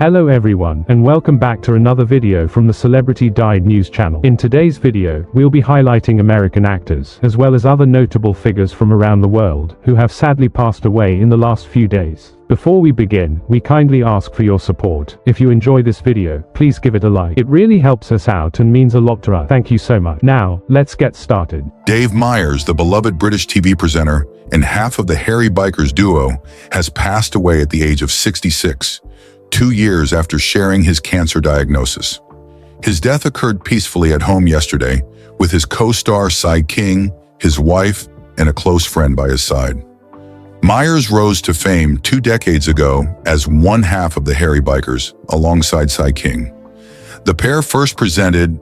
Hello everyone, and welcome back to another video from the Celebrity Died News channel. In today's video, we'll be highlighting American actors, as well as other notable figures from around the world, who have sadly passed away in the last few days. Before we begin, we kindly ask for your support. If you enjoy this video, please give it a like. It really helps us out and means a lot to us. Thank you so much. Now, let's get started. Dave Meyers, the beloved British TV presenter and half of the Harry Bikers duo, has passed away at the age of 66. 2 years after sharing his cancer diagnosis. His death occurred peacefully at home yesterday, with his co-star Cy King, his wife, and a close friend by his side. Meyers rose to fame 2 decades ago as one half of the Harry Bikers, alongside Cy King. The pair first presented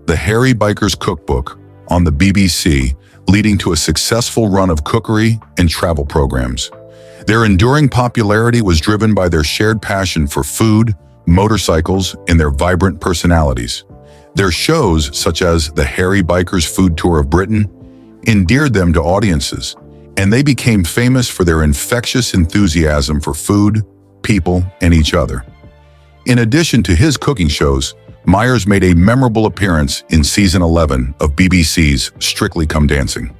the Harry Bikers Cookbook on the BBC, leading to a successful run of cookery and travel programs. Their enduring popularity was driven by their shared passion for food, motorcycles, and their vibrant personalities. Their shows, such as the Harry Bikers Food Tour of Britain, endeared them to audiences, and they became famous for their infectious enthusiasm for food, people, and each other. In addition to his cooking shows, Meyers made a memorable appearance in season 11 of BBC's Strictly Come Dancing.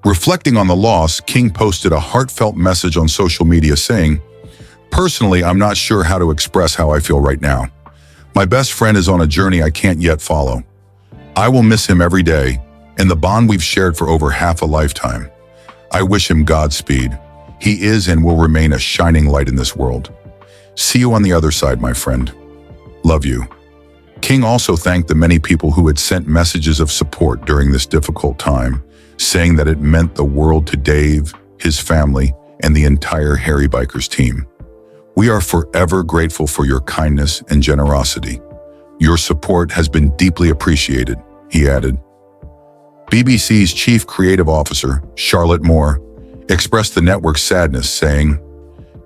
Reflecting on the loss, King posted a heartfelt message on social media saying, "Personally, I'm not sure how to express how I feel right now. My best friend is on a journey I can't yet follow. I will miss him every day, and the bond we've shared for over half a lifetime. I wish him Godspeed. He is and will remain a shining light in this world. See you on the other side, my friend. Love you." King also thanked the many people who had sent messages of support during this difficult time, saying that it meant the world to Dave, his family, and the entire Harry Bikers team. "We are forever grateful for your kindness and generosity. Your support has been deeply appreciated," he added. BBC's chief creative officer, Charlotte Moore, expressed the network's sadness, saying,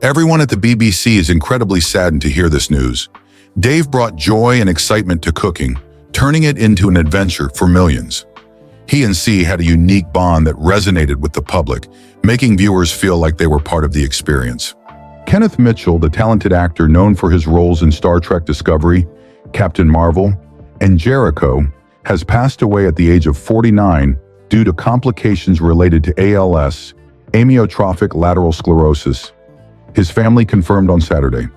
"Everyone at the BBC is incredibly saddened to hear this news. Dave brought joy and excitement to cooking, turning it into an adventure for millions. He and C had a unique bond that resonated with the public, making viewers feel like they were part of the experience." Kenneth Mitchell, the talented actor known for his roles in Star Trek Discovery, Captain Marvel, and Jericho, has passed away at the age of 49 due to complications related to ALS, amyotrophic lateral sclerosis. His family confirmed on Saturday.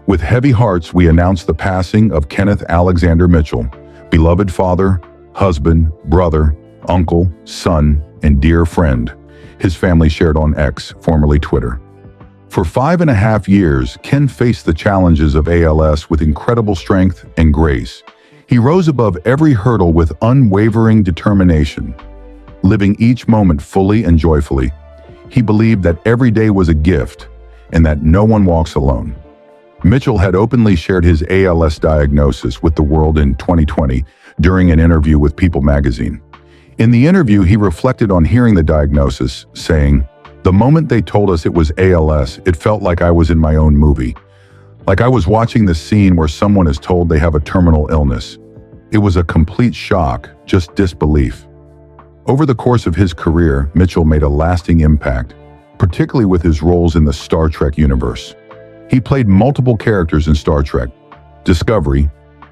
"With heavy hearts, we announce the passing of Kenneth Alexander Mitchell, beloved father, husband, brother, uncle, son, and dear friend," his family shared on X, formerly Twitter. For 5.5 years, Ken faced the challenges of ALS with incredible strength and grace. He rose above every hurdle with unwavering determination, living each moment fully and joyfully. He believed that every day was a gift and that no one walks alone. Mitchell had openly shared his ALS diagnosis with the world in 2020 during an interview with People magazine. In the interview, he reflected on hearing the diagnosis, saying, "The moment they told us it was ALS, it felt like I was in my own movie. Like I was watching the scene where someone is told they have a terminal illness. It was a complete shock, just disbelief." Over the course of his career, Mitchell made a lasting impact, particularly with his roles in the Star Trek universe. He played multiple characters in Star Trek Discovery,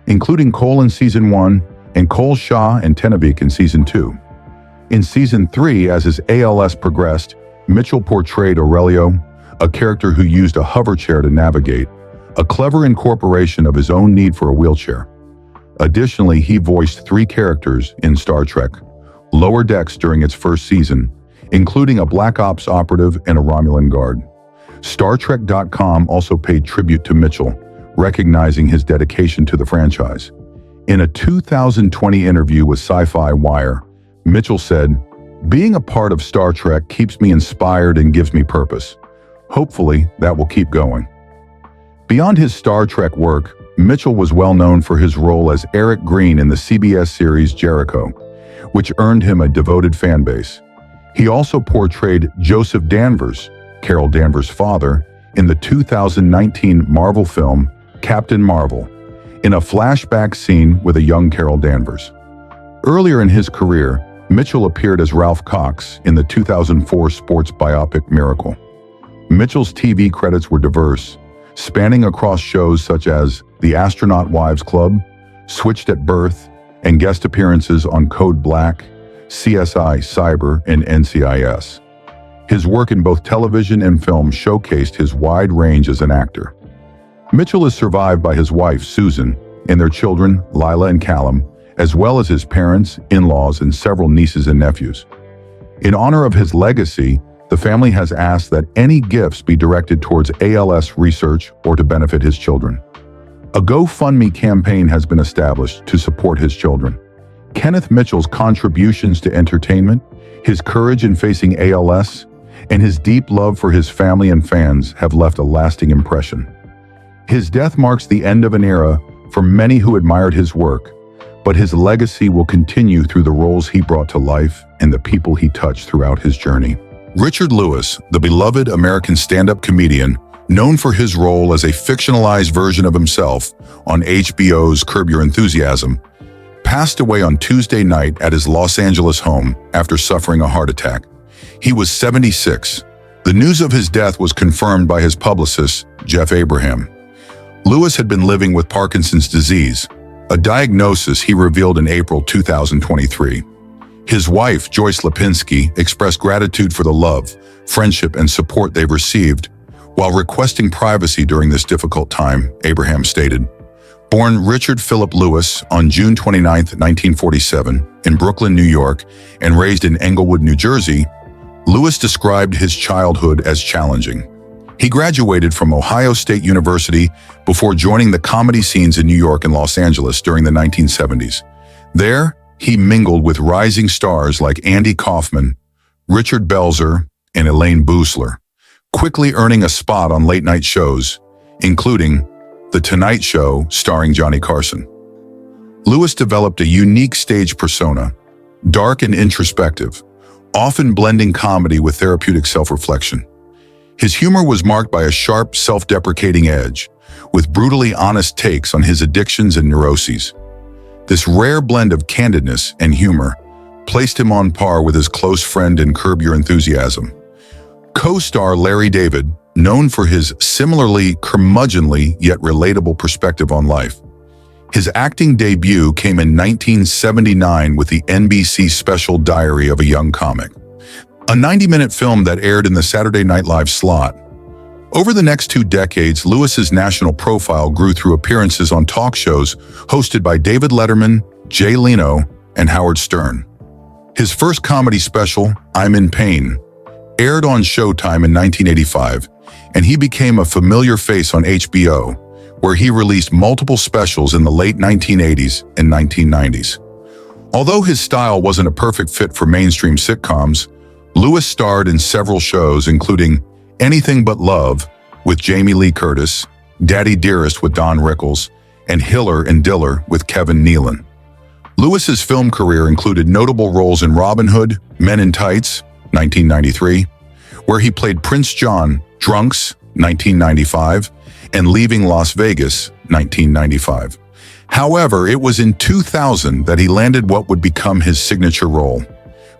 including Cole in Season 1 and Cole Shaw and Tenavik in Season 2. In Season 3, as his ALS progressed, Mitchell portrayed Aurelio, a character who used a hover chair to navigate, a clever incorporation of his own need for a wheelchair. Additionally, he voiced 3 characters in Star Trek Lower Decks during its first season, including a Black Ops operative and a Romulan guard. StarTrek.com also paid tribute to Mitchell, recognizing his dedication to the franchise. In a 2020 interview with Sci-Fi Wire, Mitchell said, "Being a part of Star Trek keeps me inspired and gives me purpose. Hopefully, that will keep going." Beyond his Star Trek work, Mitchell was well known for his role as Eric Green in the CBS series Jericho, which earned him a devoted fan base. He also portrayed Joseph Danvers, Carol Danvers' father, in the 2019 Marvel film Captain Marvel, in a flashback scene with a young Carol Danvers. Earlier in his career, Mitchell appeared as Ralph Cox in the 2004 sports biopic Miracle. Mitchell's TV credits were diverse, spanning across shows such as The Astronaut Wives Club, Switched at Birth, and guest appearances on Code Black, CSI Cyber, and NCIS. His work in both television and film showcased his wide range as an actor. Mitchell is survived by his wife, Susan, and their children, Lila and Callum, as well as his parents, in-laws, and several nieces and nephews. In honor of his legacy, the family has asked that any gifts be directed towards ALS research or to benefit his children. A GoFundMe campaign has been established to support his children. Kenneth Mitchell's contributions to entertainment, his courage in facing ALS, and his deep love for his family and fans have left a lasting impression. His death marks the end of an era for many who admired his work, but his legacy will continue through the roles he brought to life and the people he touched throughout his journey. Richard Lewis, the beloved American stand-up comedian, known for his role as a fictionalized version of himself on HBO's Curb Your Enthusiasm, passed away on Tuesday night at his Los Angeles home after suffering a heart attack. He was 76. The news of his death was confirmed by his publicist, Jeff Abraham. Lewis had been living with Parkinson's disease, a diagnosis he revealed in April 2023. His wife, Joyce Lipinski, expressed gratitude for the love, friendship, and support they've received, while requesting privacy during this difficult time, Abraham stated. Born Richard Philip Lewis on June 29, 1947, in Brooklyn, New York, and raised in Englewood, New Jersey, Lewis described his childhood as challenging. He graduated from Ohio State University before joining the comedy scenes in New York and Los Angeles during the 1970s. There, he mingled with rising stars like Andy Kaufman, Richard Belzer, and Elaine Boosler, quickly earning a spot on late-night shows, including The Tonight Show starring Johnny Carson. Lewis developed a unique stage persona, dark and introspective, often blending comedy with therapeutic self-reflection. His humor was marked by a sharp, self-deprecating edge, with brutally honest takes on his addictions and neuroses. This rare blend of candidness and humor placed him on par with his close friend in Curb Your Enthusiasm. Co-star Larry David, known for his similarly curmudgeonly yet relatable perspective on life. His acting debut came in 1979 with the NBC special Diary of a Young Comic, a 90-minute film that aired in the Saturday Night Live slot. Over the next 2 decades, Lewis's national profile grew through appearances on talk shows hosted by David Letterman, Jay Leno, and Howard Stern. His first comedy special, I'm in Pain, aired on Showtime in 1985, and he became a familiar face on HBO, where he released multiple specials in the late 1980s and 1990s. Although his style wasn't a perfect fit for mainstream sitcoms, Lewis starred in several shows including Anything But Love with Jamie Lee Curtis, Daddy Dearest with Don Rickles, and Hiller and Diller with Kevin Nealon. Lewis's film career included notable roles in Robin Hood, Men in Tights, 1993, where he played Prince John, Drunks, 1995, and Leaving Las Vegas, 1995. However, it was in 2000 that he landed what would become his signature role,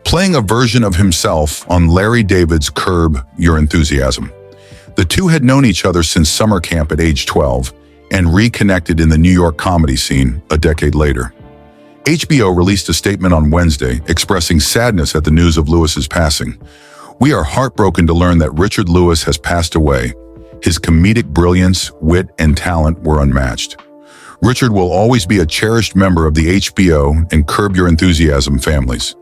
playing a version of himself on Larry David's Curb Your Enthusiasm. The two had known each other since summer camp at age 12 and reconnected in the New York comedy scene a decade later. HBO released a statement on Wednesday expressing sadness at the news of Lewis's passing. We are heartbroken to learn that Richard Lewis has passed away. His comedic brilliance, wit, and talent were unmatched. Richard will always be a cherished member of the HBO and Curb Your Enthusiasm families.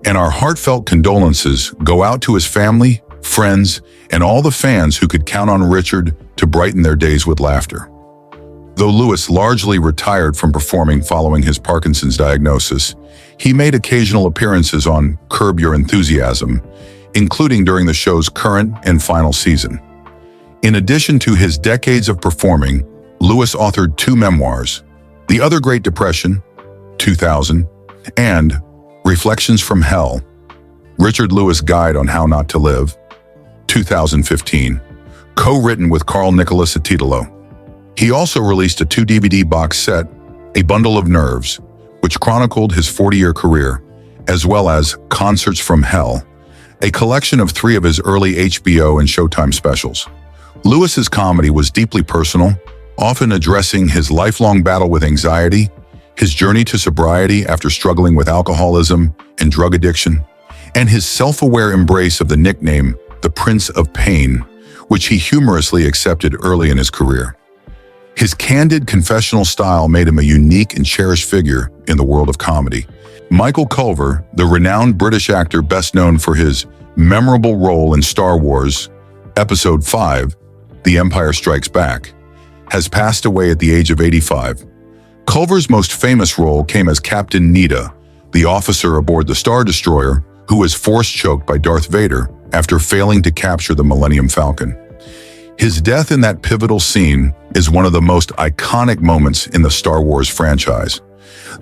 And our heartfelt condolences go out to his family, friends, and all the fans who could count on Richard to brighten their days with laughter. Though Lewis largely retired from performing following his Parkinson's diagnosis, he made occasional appearances on Curb Your Enthusiasm, including during the show's current and final season. In addition to his decades of performing, Lewis authored 2 memoirs, The Other Great Depression, 2000, and Reflections from Hell, Richard Lewis Guide on How Not to Live, 2015, co-written with Carl Nicholas Titolo. He also released a 2-DVD box set, A Bundle of Nerves, which chronicled his 40-year career, as well as Concerts from Hell, a collection of 3 of his early HBO and Showtime specials. Lewis's comedy was deeply personal, often addressing his lifelong battle with anxiety, his journey to sobriety after struggling with alcoholism and drug addiction, and his self-aware embrace of the nickname, the Prince of Pain, which he humorously accepted early in his career. His candid, confessional style made him a unique and cherished figure in the world of comedy. Michael Culver, the renowned British actor best known for his memorable role in Star Wars, Episode 5, The Empire Strikes Back, has passed away at the age of 85. Culver's most famous role came as Captain Nita, the officer aboard the Star Destroyer who was force-choked by Darth Vader after failing to capture the Millennium Falcon. His death in that pivotal scene is one of the most iconic moments in the Star Wars franchise.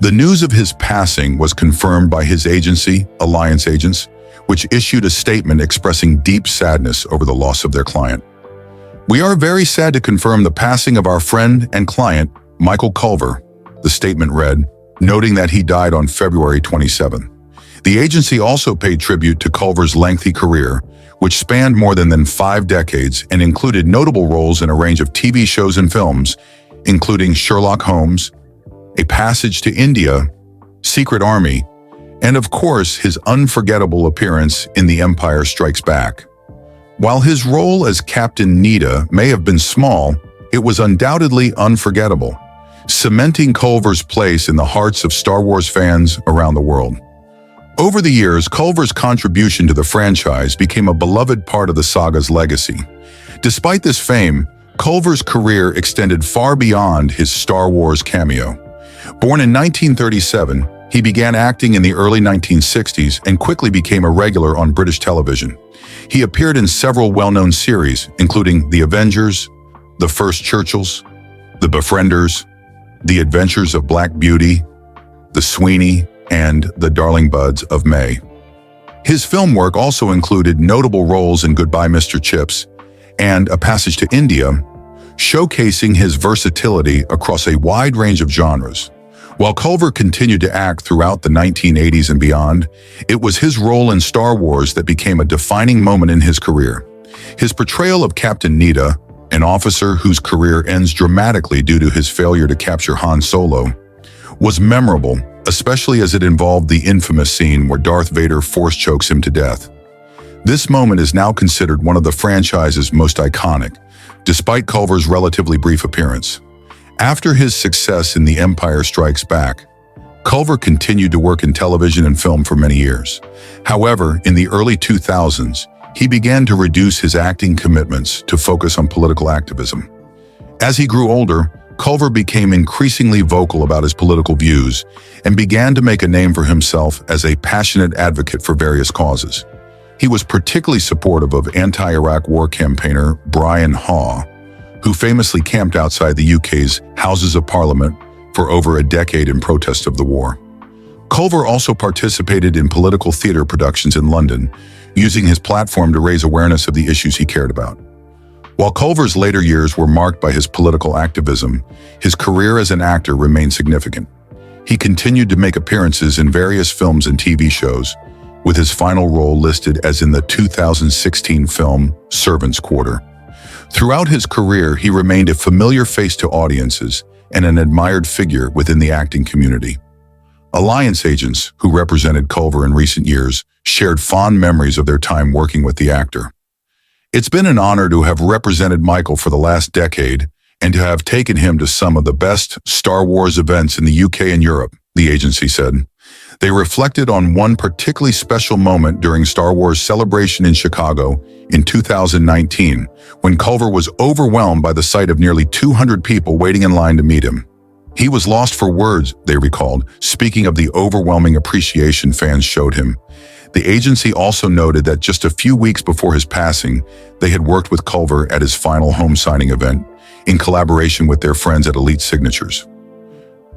The news of his passing was confirmed by his agency, Alliance Agents, which issued a statement expressing deep sadness over the loss of their client. "We are very sad to confirm the passing of our friend and client, Michael Culver," the statement read, noting that he died on February 27. The agency also paid tribute to Culver's lengthy career, which spanned more than 5 decades and included notable roles in a range of TV shows and films, including Sherlock Holmes, A Passage to India, Secret Army, and of course his unforgettable appearance in The Empire Strikes Back. While his role as Captain Nita may have been small, it was undoubtedly unforgettable, cementing Culver's place in the hearts of Star Wars fans around the world. Over the years, Culver's contribution to the franchise became a beloved part of the saga's legacy. Despite this fame, Culver's career extended far beyond his Star Wars cameo. Born in 1937, he began acting in the early 1960s and quickly became a regular on British television. He appeared in several well-known series, including The Avengers, The First Churchills, The Befrienders, The Adventures of Black Beauty, The Sweeney, and The Darling Buds of May. His film work also included notable roles in Goodbye Mr. Chips and A Passage to India, showcasing his versatility across a wide range of genres. While Culver continued to act throughout the 1980s and beyond, it was his role in Star Wars that became a defining moment in his career. His portrayal of Captain Nita, an officer whose career ends dramatically due to his failure to capture Han Solo, was memorable, especially as it involved the infamous scene where Darth Vader force-chokes him to death. This moment is now considered one of the franchise's most iconic, despite Culver's relatively brief appearance. After his success in The Empire Strikes Back, Culver continued to work in television and film for many years. However, in the early 2000s, he began to reduce his acting commitments to focus on political activism. As he grew older, Culver became increasingly vocal about his political views and began to make a name for himself as a passionate advocate for various causes. He was particularly supportive of anti-Iraq war campaigner Brian Haw, who famously camped outside the UK's Houses of Parliament for over a decade in protest of the war. Culver also participated in political theatre productions in London, using his platform to raise awareness of the issues he cared about. While Culver's later years were marked by his political activism, his career as an actor remained significant. He continued to make appearances in various films and TV shows, with his final role listed as in the 2016 film Servants' Quarter. Throughout his career, he remained a familiar face to audiences and an admired figure within the acting community. Alliance agents who represented Culver in recent years shared fond memories of their time working with the actor. "It's been an honor to have represented Michael for the last decade and to have taken him to some of the best Star Wars events in the UK and Europe," the agency said. They reflected on one particularly special moment during Star Wars Celebration in Chicago in 2019, when Culver was overwhelmed by the sight of nearly 200 people waiting in line to meet him. He was lost for words, they recalled, speaking of the overwhelming appreciation fans showed him. The agency also noted that just a few weeks before his passing, they had worked with Culver at his final home signing event, in collaboration with their friends at Elite Signatures.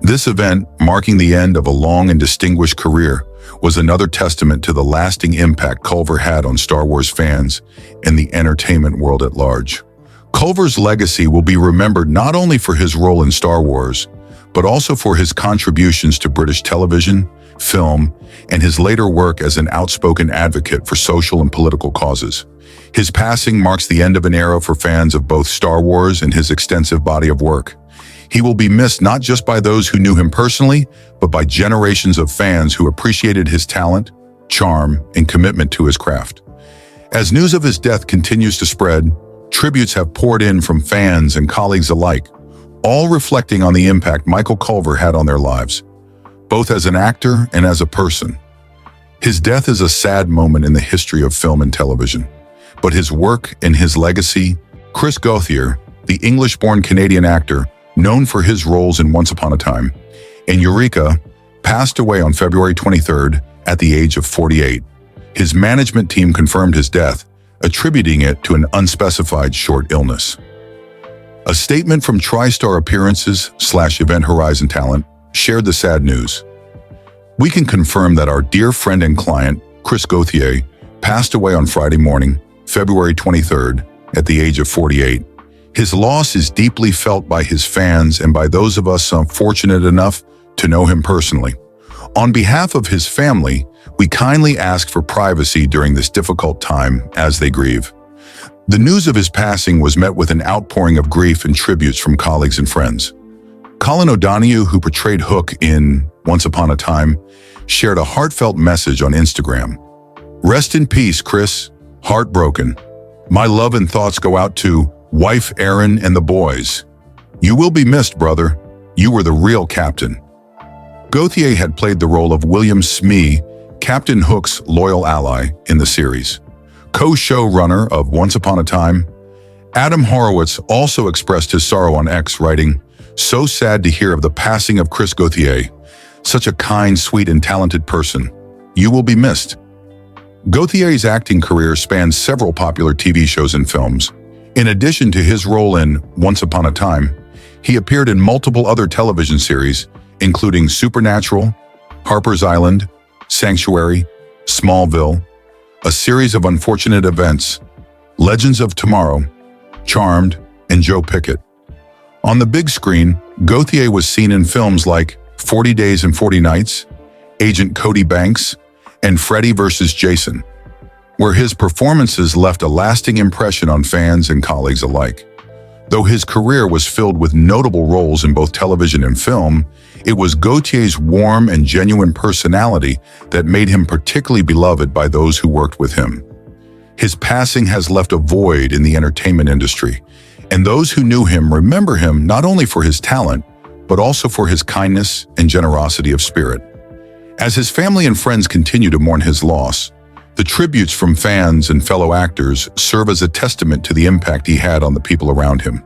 This event, marking the end of a long and distinguished career, was another testament to the lasting impact Culver had on Star Wars fans and the entertainment world at large. Culver's legacy will be remembered not only for his role in Star Wars, but also for his contributions to British television, film, and his later work as an outspoken advocate for social and political causes. His passing marks the end of an era for fans of both Star Wars and his extensive body of work. He will be missed not just by those who knew him personally, but by generations of fans who appreciated his talent, charm, and commitment to his craft. As news of his death continues to spread, tributes have poured in from fans and colleagues alike, all reflecting on the impact Michael Culver had on their lives, both as an actor and as a person. His death is a sad moment in the history of film and television, but his work and his legacy. Chris Gauthier, the English-born Canadian actor, known for his roles in Once Upon a Time, and Eureka, passed away on February 23rd at the age of 48. His management team confirmed his death, attributing it to an unspecified short illness. A statement from TriStar Appearances/Event Horizon Talent shared the sad news. We can confirm that our dear friend and client, Chris Gauthier, passed away on Friday morning, February 23rd, at the age of 48. His loss is deeply felt by his fans and by those of us fortunate enough to know him personally. On behalf of his family, we kindly ask for privacy during this difficult time as they grieve. The news of his passing was met with an outpouring of grief and tributes from colleagues and friends. Colin O'Donoghue, who portrayed Hook in Once Upon a Time, shared a heartfelt message on Instagram. "Rest in peace, Chris. Heartbroken. My love and thoughts go out to wife Erin and the boys. You will be missed, brother. You were the real captain." Gauthier had played the role of William Smee, Captain Hook's loyal ally in the series. Co-showrunner of Once Upon a Time, Adam Horowitz also expressed his sorrow on X, writing, "So sad to hear of the passing of Chris Gauthier. Such a kind, sweet, and talented person. You will be missed." Gauthier's acting career spans several popular TV shows and films. In addition to his role in Once Upon a Time, he appeared in multiple other television series, including Supernatural, Harper's Island, Sanctuary, Smallville, A Series of Unfortunate Events, Legends of Tomorrow, Charmed, and Joe Pickett. On the big screen, Gauthier was seen in films like 40 Days and 40 Nights, Agent Cody Banks, and Freddy vs. Jason, where his performances left a lasting impression on fans and colleagues alike. Though his career was filled with notable roles in both television and film, it was Gauthier's warm and genuine personality that made him particularly beloved by those who worked with him. His passing has left a void in the entertainment industry, and those who knew him remember him not only for his talent, but also for his kindness and generosity of spirit. As his family and friends continue to mourn his loss, the tributes from fans and fellow actors serve as a testament to the impact he had on the people around him.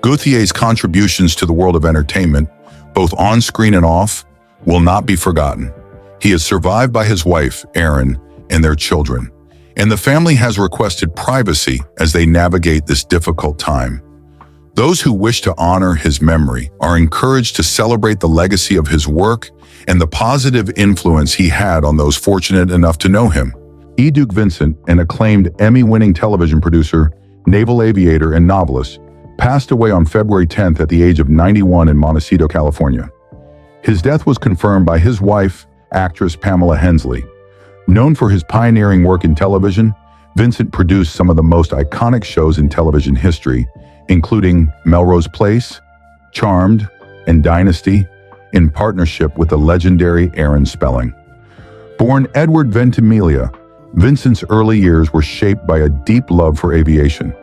Gauthier's contributions to the world of entertainment, both on screen and off, will not be forgotten. He is survived by his wife, Erin, and their children, and the family has requested privacy as they navigate this difficult time. Those who wish to honor his memory are encouraged to celebrate the legacy of his work and the positive influence he had on those fortunate enough to know him. Duke Vincent, an acclaimed Emmy-winning television producer, naval aviator, and novelist, passed away on February 10th at the age of 91 in Montecito, California. His death was confirmed by his wife, actress Pamela Hensley. Known for his pioneering work in television, Vincent produced some of the most iconic shows in television history, including Melrose Place, Charmed, and Dynasty, in partnership with the legendary Aaron Spelling. Born Edward Ventimiglia, Vincent's early years were shaped by a deep love for aviation.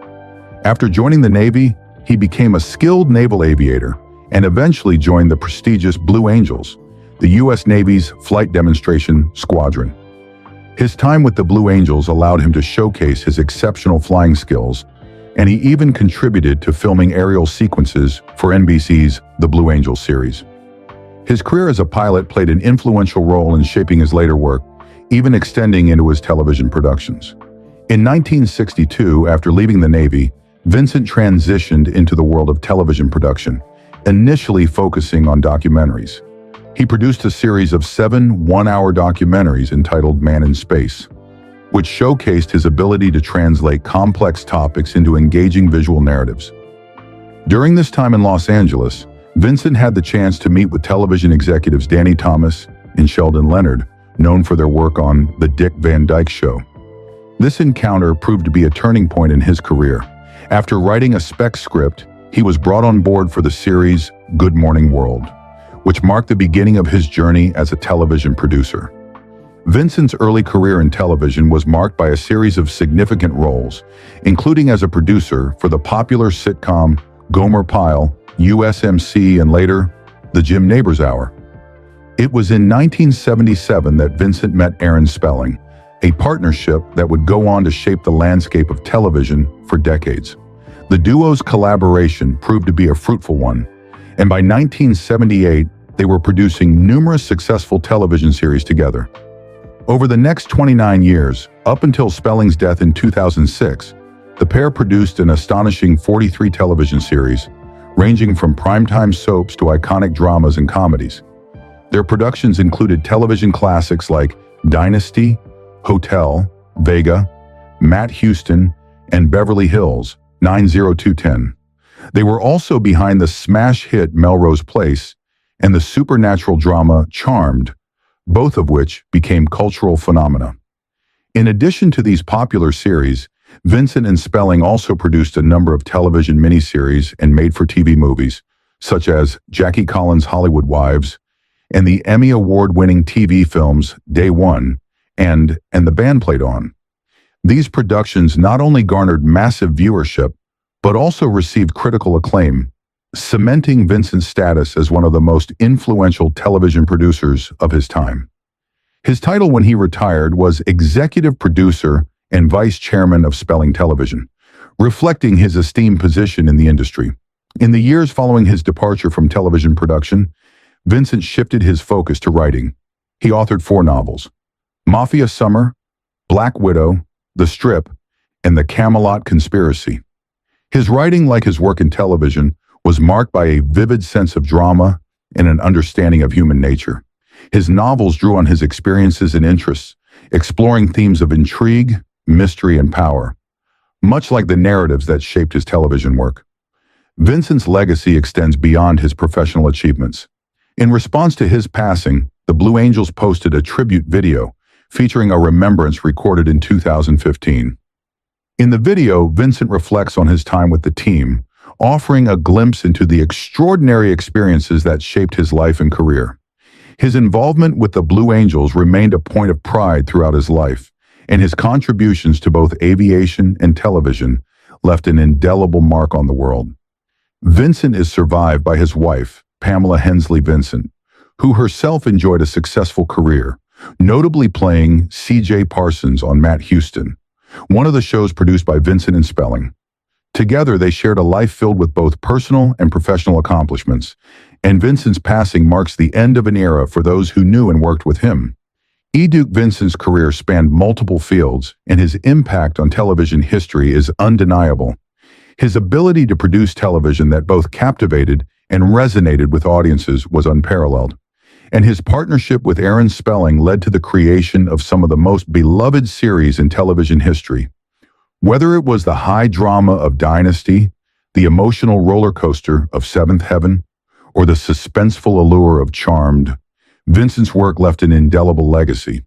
After joining the Navy, he became a skilled naval aviator and eventually joined the prestigious Blue Angels, the U.S. Navy's flight demonstration squadron. His time with the Blue Angels allowed him to showcase his exceptional flying skills, and he even contributed to filming aerial sequences for NBC's The Blue Angels series. His career as a pilot played an influential role in shaping his later work, even extending into his television productions. In 1962, after leaving the Navy, Vincent transitioned into the world of television production, initially focusing on documentaries. He produced a series of 7 one-hour documentaries entitled Man in Space, which showcased his ability to translate complex topics into engaging visual narratives. During this time in Los Angeles, Vincent had the chance to meet with television executives Danny Thomas and Sheldon Leonard, known for their work on The Dick Van Dyke Show. This encounter proved to be a turning point in his career. After writing a spec script, he was brought on board for the series Good Morning World, which marked the beginning of his journey as a television producer. Vincent's early career in television was marked by a series of significant roles, including as a producer for the popular sitcom Gomer Pyle, USMC, and later, The Jim Nabors Hour. It was in 1977 that Vincent met Aaron Spelling, a partnership that would go on to shape the landscape of television for decades. The duo's collaboration proved to be a fruitful one, and by 1978, they were producing numerous successful television series together. Over the next 29 years, up until Spelling's death in 2006, the pair produced an astonishing 43 television series, ranging from primetime soaps to iconic dramas and comedies. Their productions included television classics like Dynasty, Hotel, Vega, Matt Houston, and Beverly Hills 90210. They were also behind the smash hit Melrose Place and the supernatural drama Charmed, both of which became cultural phenomena. In addition to these popular series, Vincent and Spelling also produced a number of television miniseries and made-for-TV movies, such as Jackie Collins' Hollywood Wives and the Emmy Award-winning TV films Day One and The Band Played On. These productions not only garnered massive viewership, but also received critical acclaim, cementing Vincent's status as one of the most influential television producers of his time. His title when he retired was Executive Producer and Vice Chairman of Spelling Television, reflecting his esteemed position in the industry. In the years following his departure from television production, Vincent shifted his focus to writing. He authored 4 novels: Mafia Summer, Black Widow, The Strip, and The Camelot Conspiracy. His writing, like his work in television, was marked by a vivid sense of drama and an understanding of human nature. His novels drew on his experiences and interests, exploring themes of intrigue, mystery, and power, much like the narratives that shaped his television work. Vincent's legacy extends beyond his professional achievements. In response to his passing, the Blue Angels posted a tribute video featuring a remembrance recorded in 2015. In the video, Vincent reflects on his time with the team, offering a glimpse into the extraordinary experiences that shaped his life and career. His involvement with the Blue Angels remained a point of pride throughout his life, and his contributions to both aviation and television left an indelible mark on the world. Vincent is survived by his wife, Pamela Hensley Vincent, who herself enjoyed a successful career, notably playing C.J. Parsons on Matt Houston, one of the shows produced by Vincent and Spelling. Together, they shared a life filled with both personal and professional accomplishments, and Vincent's passing marks the end of an era for those who knew and worked with him. Duke Vincent's career spanned multiple fields, and his impact on television history is undeniable. His ability to produce television that both captivated and resonated with audiences was unparalleled, and his partnership with Aaron Spelling led to the creation of some of the most beloved series in television history. Whether it was the high drama of Dynasty, the emotional roller coaster of Seventh Heaven, or the suspenseful allure of Charmed, Vincent's work left an indelible legacy.